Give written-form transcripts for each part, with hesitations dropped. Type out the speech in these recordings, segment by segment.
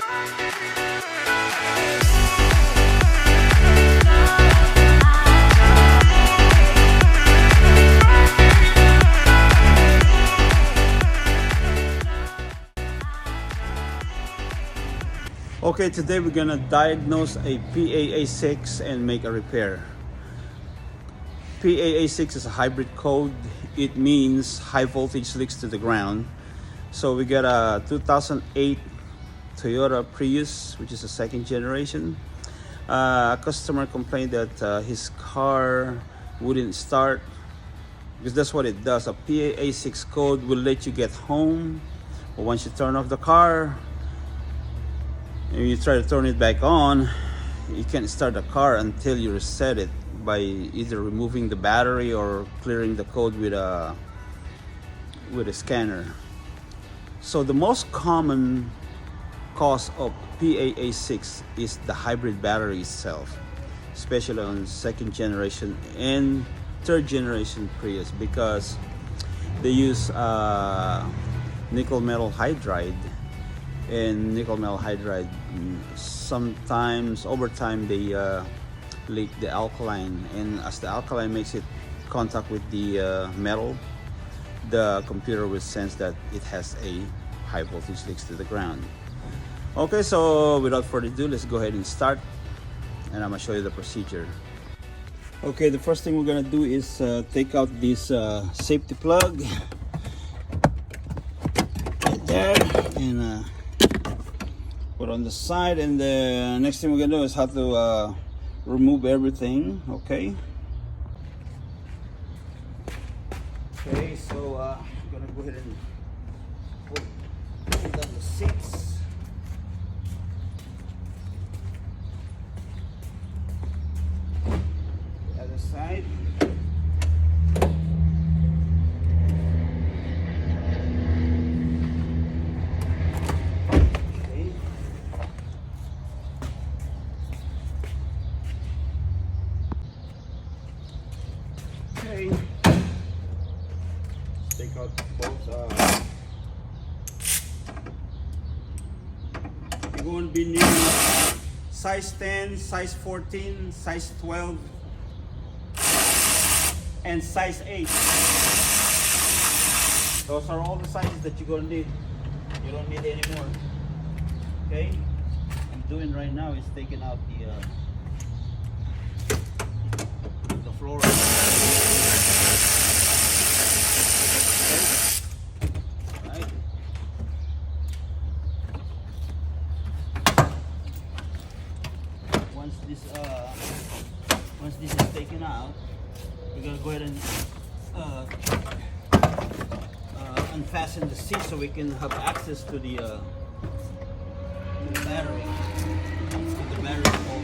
Okay, today we're gonna diagnose a PAA6 and make a repair. PAA6 is a hybrid code. It means high voltage leaks to the ground. So we got a 2008 Toyota Prius, which is a second generation. A customer complained that his car wouldn't start, because that's what it does. A PAA6 code will let you get home, but once you turn off the car and you try to turn it back on, you can't start the car until you reset it by either removing the battery or clearing the code with a scanner. So the most common cause of PAA6 is the hybrid battery itself, especially on second generation and third generation Prius, because they use nickel metal hydride. And nickel metal hydride, sometimes over time they leak the alkaline, and as the alkaline makes it contact with the metal, the computer will sense that it has a high voltage leaks to the ground. Okay, so without further ado, let's go ahead and start, and I'm gonna show you the procedure. Okay, the first thing we're gonna do is take out this safety plug right there, and put on the side. And the next thing we're gonna do is how to remove everything. Okay, so I'm gonna go ahead and pull down the seats. The other side. Take out both. You're going to be needing size 10, size 14, size 12, and size 8. Those are all the sizes that you're going to need. You don't need any more. Okay? What I'm doing right now is taking out the floor. Once this is taken out, we're gonna go ahead and unfasten the seat so we can have access to the battery. To the battery hole.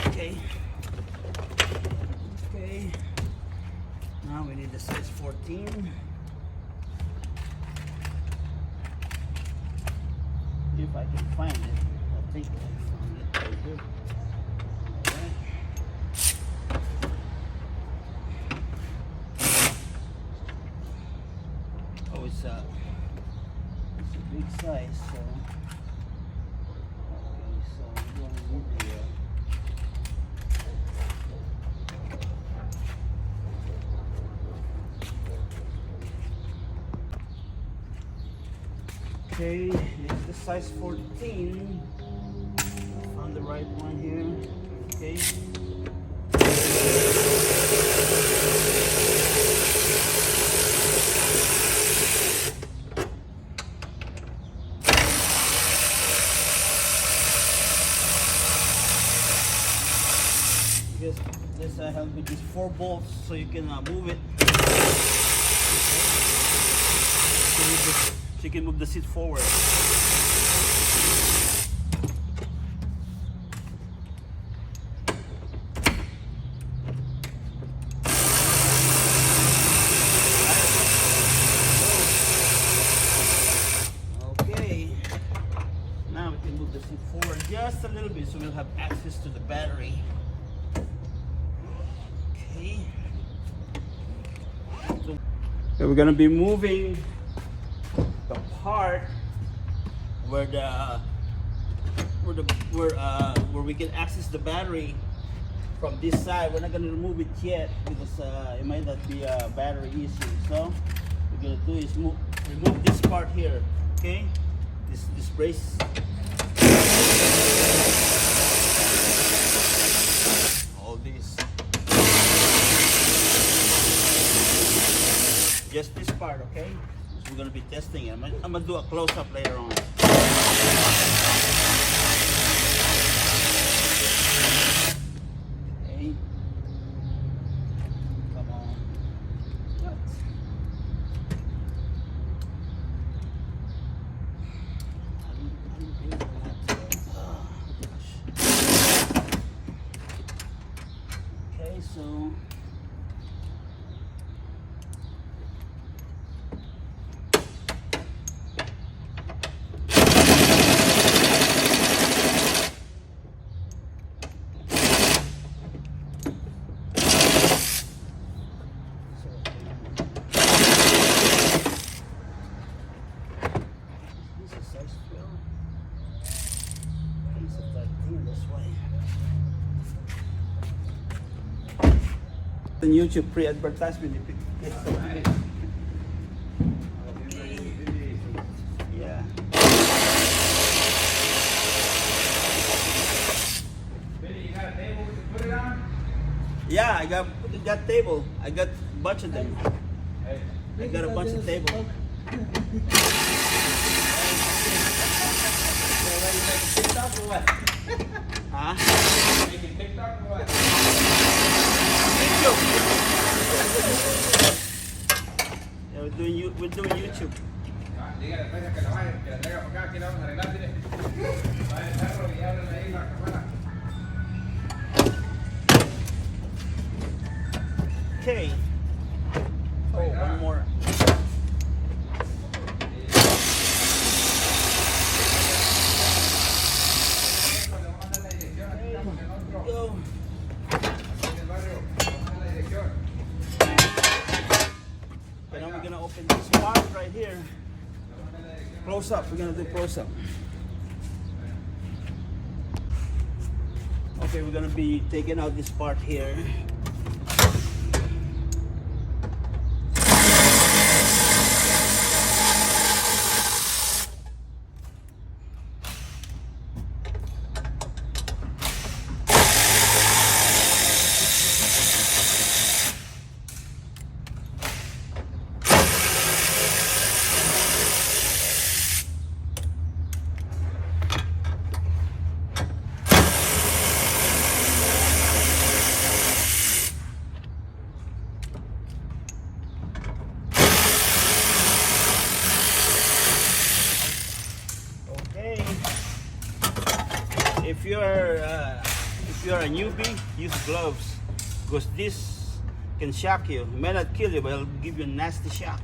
Okay. Now we need the size 14. If I can find it, I think I found it right here. Alright. Oh, it's a big size, so okay, so I'm going to need the okay, it's the size 14. I found the right one here. Okay. This I have with these 4 bolts, so you can move it. Okay. So you can move the seat forward. Okay. Now we can move the seat forward just a little bit so we'll have access to the battery. Okay. So Okay, we're gonna be moving the part where we can access the battery from this side. We're not gonna remove it yet because it might not be a battery issue. So what we're gonna do is remove this part here. Okay, this brace. All this. Just this part, okay? So we're gonna be testing it. I'm gonna do a close-up later on. Okay. Come on. What? Okay, so in YouTube pre-advertisement if it gets yeah. Billy, you got a table we can put it on? Yeah, I got table. I got a bunch of them. Hey. I got a bunch of tables. TikTok or what? Huh? Making TikTok or what? Yeah, we're doing YouTube. Dígale a la que la vaya, que la traiga para acá, aquí la vamos a arreglar, mire. Vaya el carro y ábrele ahí la cámara. Okay. Oh, one more. Go. And now we're gonna open this part right here. Close up. We're gonna do close up. Okay, we're gonna be taking out this part here. If you're a newbie, use gloves because this can shock you. It may not kill you, but it'll give you a nasty shock.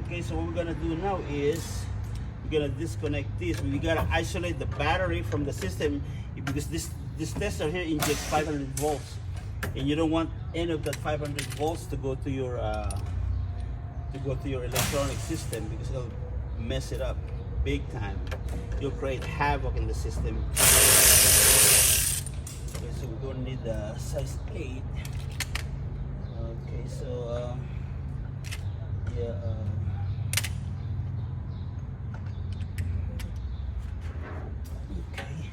Okay, so what we're gonna do now is we're gonna disconnect this. We gotta isolate the battery from the system because this tester here injects 500 volts, and you don't want any of that 500 volts to go to your electronic system because it'll mess it up big time. You'll create havoc in the system. Okay, so we're gonna need the size 8. Okay, so yeah. Okay,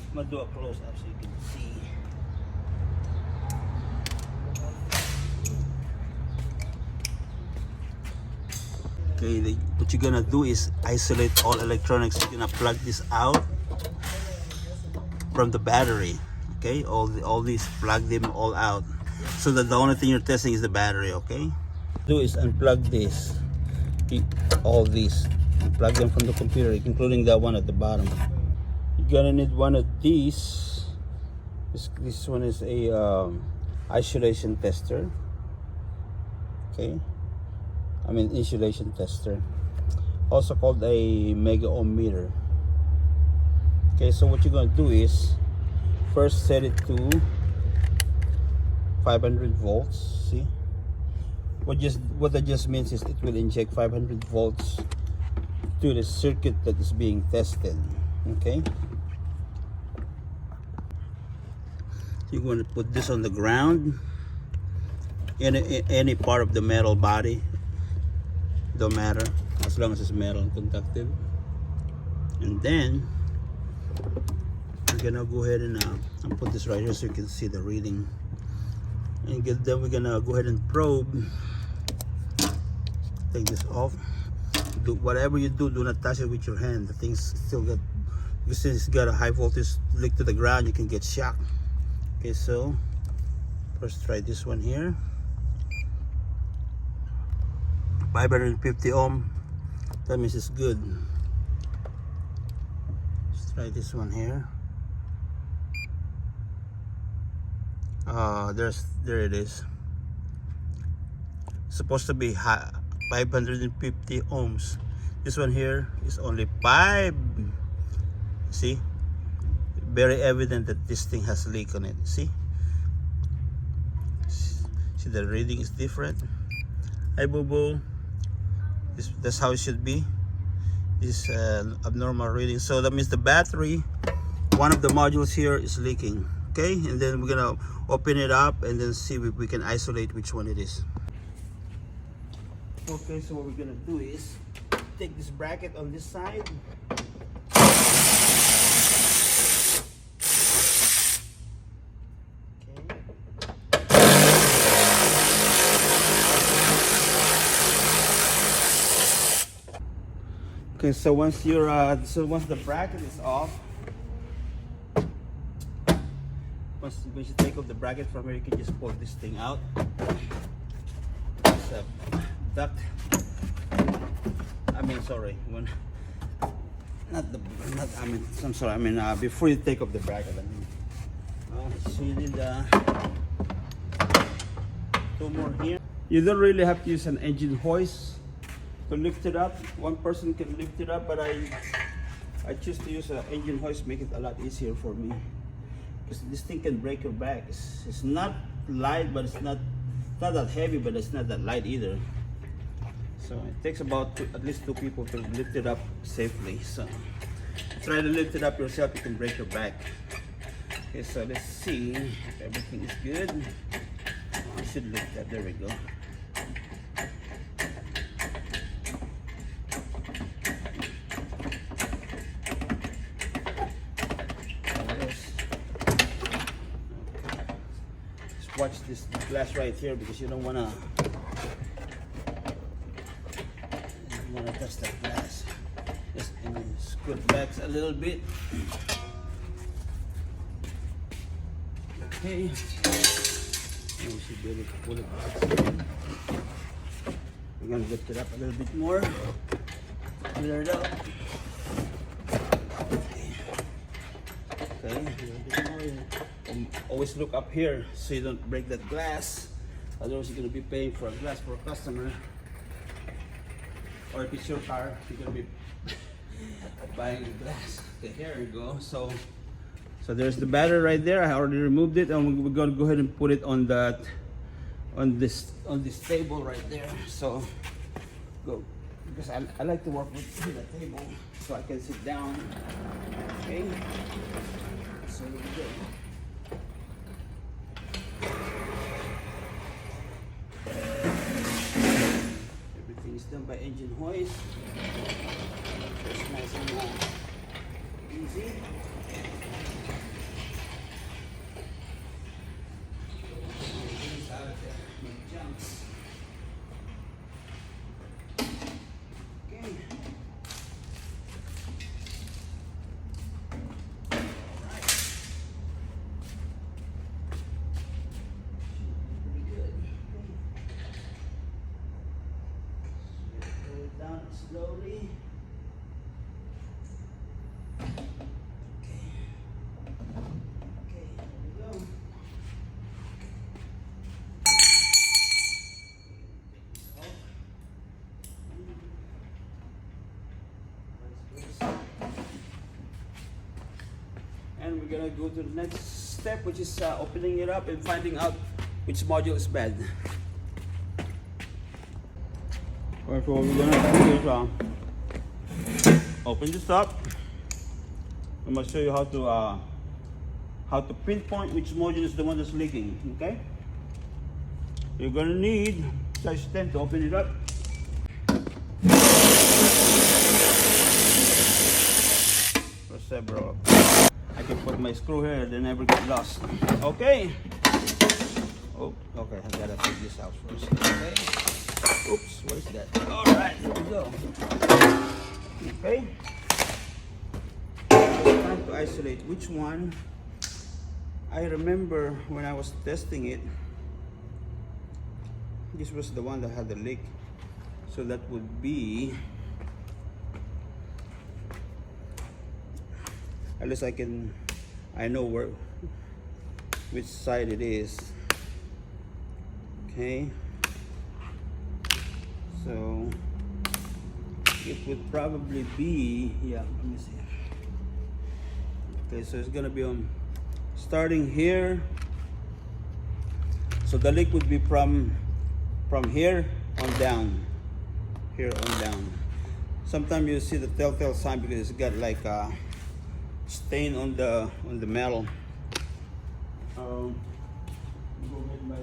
I'm gonna do a close up so you can see. Okay, what you're gonna do is isolate all electronics. You're gonna plug this out from the battery. Okay, all these, plug them all out, so that the only thing you're testing is the battery. Okay, do is unplug this, all these, and plug them from the computer, including that one at the bottom. You're gonna need one of these. This one is a isolation tester. Okay, I mean insulation tester, also called a mega ohm meter. Okay, so what you're going to do is first set it to 500 volts. See, What that just means is it will inject 500 volts to the circuit that is being tested. Okay, you're going to put this on the ground. Any part of the metal body, don't matter, as long as it's metal and conductive. And then we're gonna go ahead and put this right here so you can see the reading. And then we're gonna go ahead and probe. Take this off. Do whatever you do not touch it with your hand. The thing's still got, because since it's got a high voltage leak to the ground, you can get shocked. Okay, so first try this one here. 550 ohm. That means it's good. Let's try this one here. There it is. It's supposed to be 550 ohms. This one here is only 5. See, very evident that this thing has a leak on it. See the reading is different. Hi boo boo. That's how it should be. This abnormal reading. So that means the battery, one of the modules here, is leaking. Okay, and then we're gonna open it up and then see if we can isolate which one it is. Okay, so what we're gonna do is take this bracket on this side. Okay, so once you're once the bracket is off, once you take off the bracket from here, you can just pull this thing out. It's a duct. Before you take off the bracket, so you need 2 more here. You don't really have to use an engine hoist to lift it up. One person can lift it up, but I choose to use an engine hoist, make it a lot easier for me, because this thing can break your back. It's not light, but it's not that heavy, but it's not that light either. So it takes about at least 2 people to lift it up safely. So try to lift it up yourself, you can break your back. Okay, so let's see if everything is good. I should lift that. There we go. Watch this glass right here, because you don't wanna touch that glass. Just scoot back a little bit. Okay. And we should be able to pull it back. We're gonna lift it up a little bit more. Clear it up. Okay. A little bit more. Always look up here so you don't break that glass, otherwise you're going to be paying for a glass for a customer. Or if it's your car, you're going to be buying a glass. Okay, here we go. So there's the battery right there. I already removed it, and we're going to go ahead and put it on this table right there. So go, because I like to work with the table so I can sit down. Okay, so here we go. Everything is done by engine hoist. It's nice and easy. Things out of there, no jumps. Okay. Down slowly. Okay, here we go. And we're gonna go to the next step, which is opening it up and finding out which module is bad. Alright, so what we're gonna do is open this up. I'm gonna show you how to pinpoint which module is the one that's leaking. Okay? You're gonna need size 10 to open it up. For several. I can put my screw here, they never get lost. Okay. Oh, okay, I gotta take this out first. Okay. Oops, what is that? Alright, here we go. Okay. It's time to isolate which one. I remember when I was testing it, this was the one that had the leak. So that would be, at least I know which side it is. Okay, so it would probably be, yeah, let me see. Okay, so it's gonna be on starting here. So the leak would be from here on down. Here on down. Sometimes you see the telltale sign because it's got like a stain on the metal. Go get my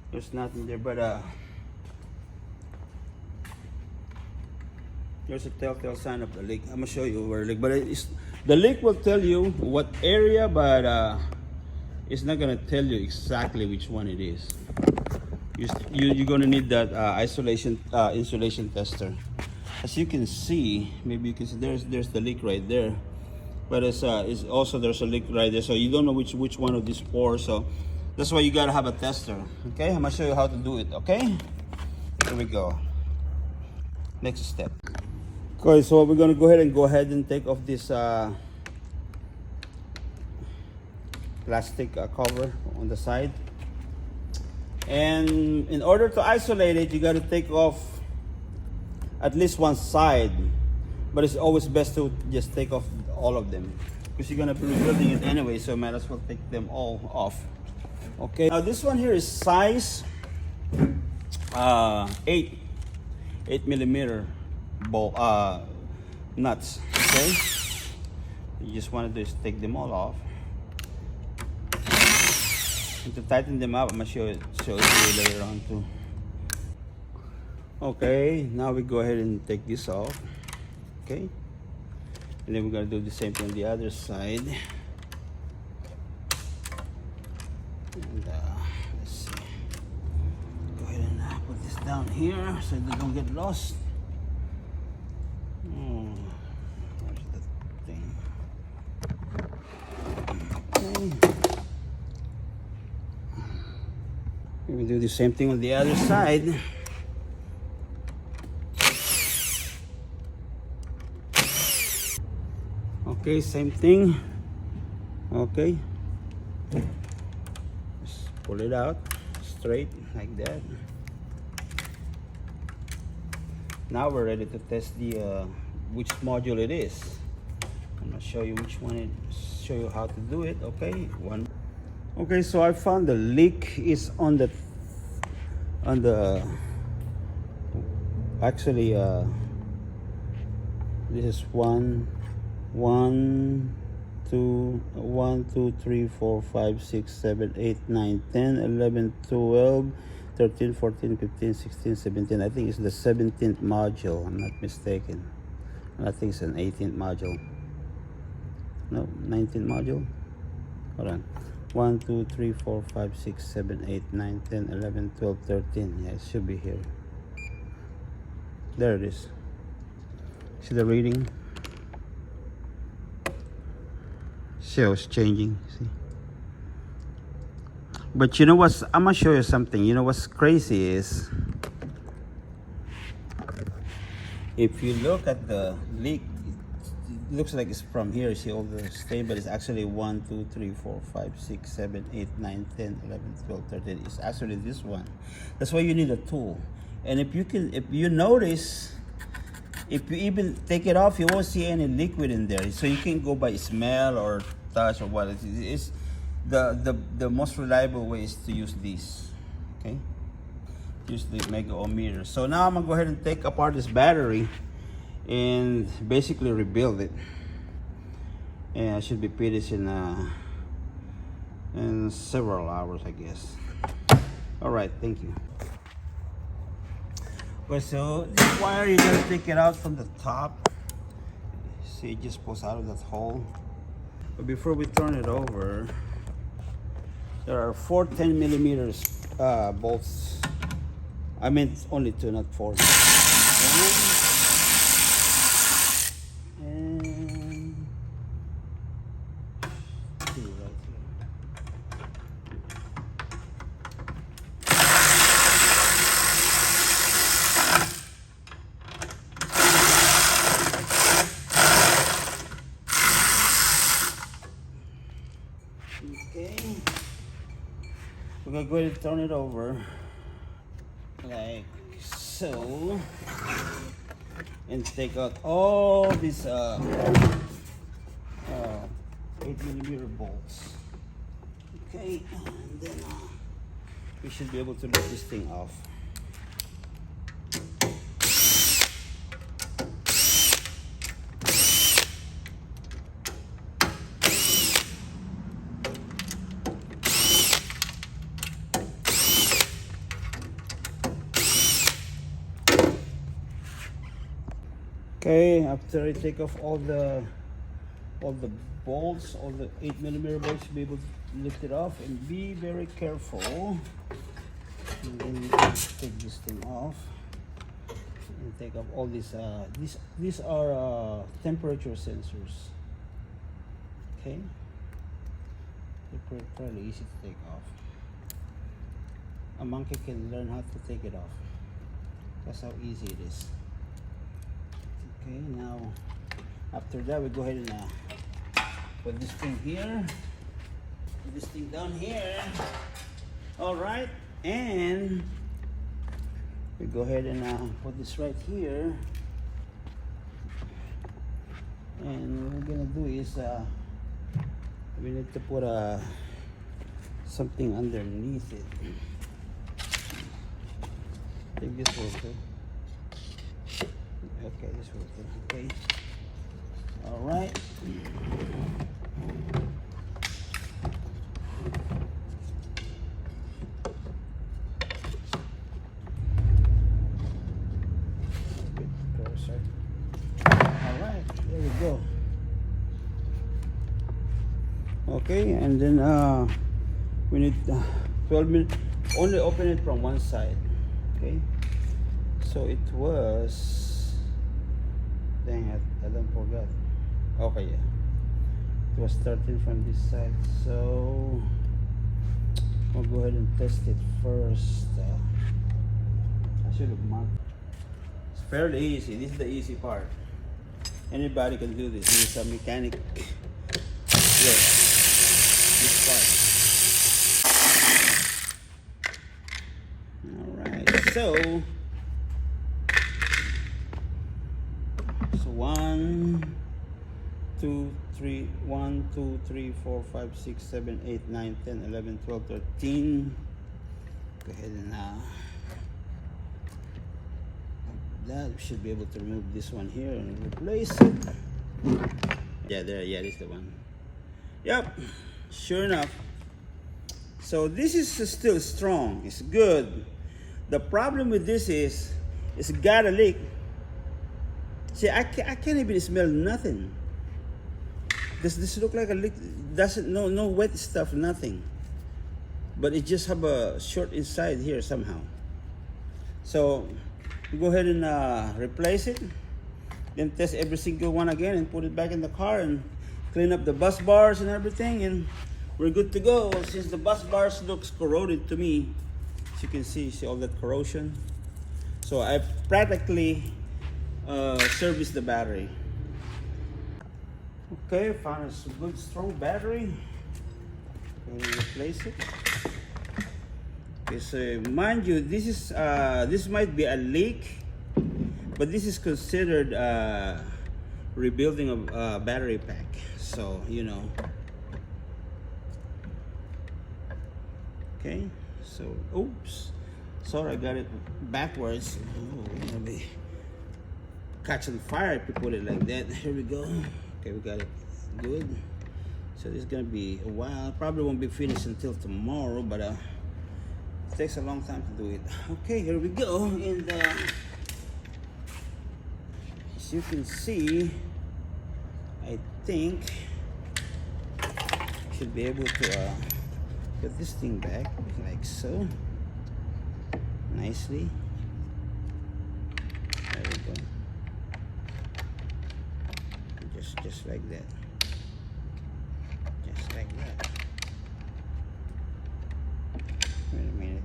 there's nothing there, but there's a telltale sign of the leak. I'm gonna show you where the leak, but the leak will tell you what area, but it's not gonna tell you exactly which one it is. You're gonna need that insulation tester. As you can see, maybe you can see there's the leak right there, but it's also there's a leak right there, so you don't know which one of these four. So that's why you gotta have a tester. Okay, I'm gonna show you how to do it. Okay, here we go. Next step. Okay, so we're gonna go ahead and take off this plastic cover on the side, and in order to isolate it, you got to take off at least one side, but it's always best to just take off all of them because you're gonna be rebuilding it anyway, so might as well take them all off. Okay, now this one here is size 8 millimeter ball nuts. Okay, you just want to do is take them all off. And to tighten them up, I'm gonna show it to you later on too. Okay, now we go ahead and take this off. Okay, and then we're gonna do the same thing on the other side. And let's see. Go ahead and put this down here so they don't get lost. Where's the thing? Okay. We do the same thing on the other side. Okay, same thing. Okay, just pull it out straight like that. Now we're ready to test the which module it is. I'm gonna show you which one it. Show you how to do it. Okay, one. Okay, so I found the leak is on the actually this is 1 2 3 4 5 6 7 8 9 10 11 12 13 14 15 16 17. I think it's the 17th module, I'm not mistaken. I think it's an 18th module. No, 19th module. Hold on. 1 2 3 4 5 6 7 8 9 10 11 12 13. Yeah, it should be here. There it is. See the reading? Shows changing. See? But you know what's, I'm gonna show you something. You know what's crazy is if you look at the leak, it looks like it's from here. See all the stain, but it's actually 1 2 3 4 5 6 7 8 9 10 11 12 13. It's actually this one. That's why you need a tool. And if you notice, if you even take it off, you won't see any liquid in there. So you can go by smell or touch or what. It's the most reliable way is to use these. Okay, use the mega ohm meter. So now I'm gonna go ahead and take apart this battery and basically rebuild it. And I should be finished in several hours, I guess. All right, thank you. Okay, so this wire, you gotta take it out from the top. See, it just pulls out of that hole. But before we turn it over, there are 4 10mm bolts. I meant only 2, not 4. And 2 right here. Okay, we're gonna go ahead and turn it over like so, and take out all these 8mm bolts. Okay, and then we should be able to lift this thing off. Okay, after I take off all the bolts, all the 8mm bolts, be able to lift it off, and be very careful. And then take this thing off and take off all these. These are temperature sensors. Okay, they're fairly easy to take off. A monkey can learn how to take it off. That's how easy it is. Okay, now after that we go ahead and put this thing here, put this thing down here. All right, and we go ahead and put this right here. And what we're gonna do is we need to put something underneath it. I think this will do. Okay, this will do. Okay. All right. All right, there we go. Okay, and then we need 12 minutes. Only open it from one side. Okay. So it was. Dang it, I don't forget. Okay, yeah. It was 13 from this side. So I'll go ahead and test it first. I should have marked. It's fairly easy. This is the easy part. Anybody can do this. This is a mechanic. Yeah. This part. Alright, so 1, 2, 3, 1, 2, 3, 4, 5, 6, 7, 8, 9, 10, 11, 12, 13. Go ahead and that we should be able to remove this one here and replace it. Yeah, there, yeah, this is the one. Yep, sure enough. So this is still strong. It's good. The problem with this is it's got a leak. See, I can't even smell nothing. Does this look like a leak? Doesn't, no wet stuff, nothing. But it just have a short inside here somehow. So go ahead and replace it. Then test every single one again and put it back in the car and clean up the bus bars and everything, and we're good to go. Since the bus bars looks corroded to me, as you can see all that corrosion. So I practically service the battery. Okay, found a good strong battery. And replace it. Okay, so mind you, this is this might be a leak, but this is considered rebuilding of battery pack. So you know, Okay, so oops, sorry, I got it backwards. Oh, we're gonna be catching fire if you put it like that. Here we go. Okay, we got it good. So this is gonna be a while. Probably won't be finished until tomorrow, but it takes a long time to do it. Okay, here we go. And as you can see, I think I should be able to put this thing back like so, nicely. There we go. Just like that. Just like that. Wait a minute.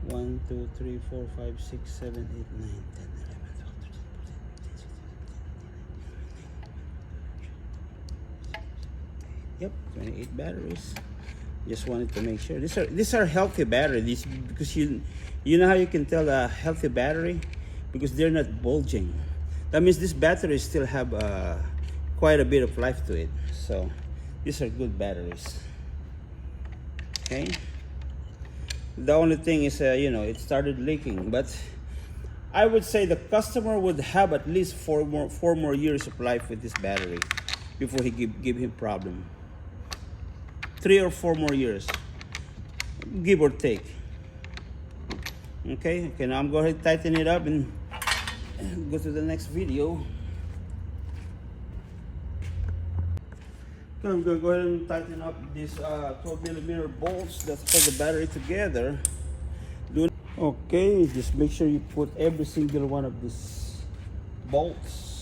1, 2, 3, 4, 5, 6, 7, 8, 9, 10, 11, 12, 13, 14, 15, 16, 17, 18, 19. Yep, 28 batteries. Just wanted to make sure. These are healthy batteries because you know how you can tell a healthy battery? Because they're not bulging. That means this battery still have quite a bit of life to it. So these are good batteries. Okay. The only thing is, you know, it started leaking, but I would say the customer would have at least four more years of life with this battery before he give him problem. 3 or 4 more years, give or take. Okay, now I'm going to tighten it up and go to the next video. Okay, I'm going to go ahead and tighten up these 12mm bolts that hold the battery together. Okay, just make sure you put every single one of these bolts,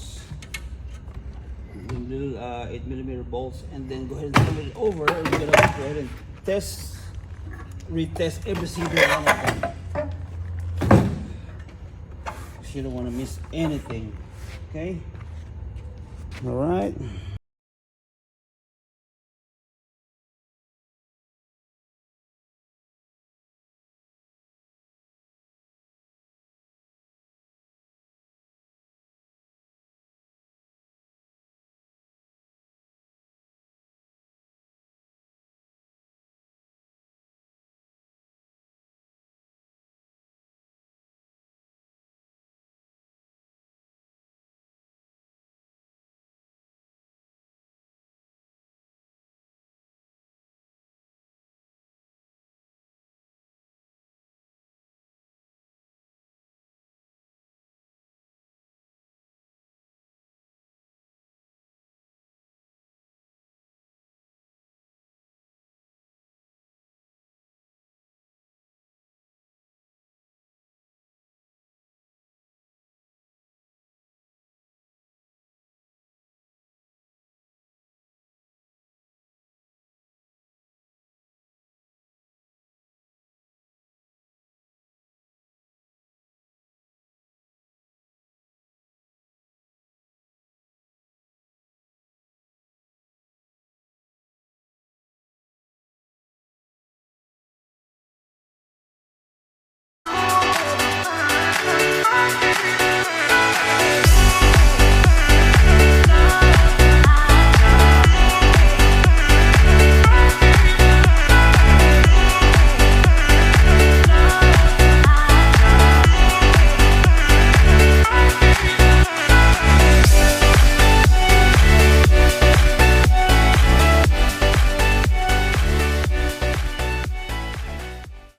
the little 8mm bolts, and then go ahead and turn it over. And you're gonna go ahead and retest every single one of them. You don't want to miss anything. Okay, all right.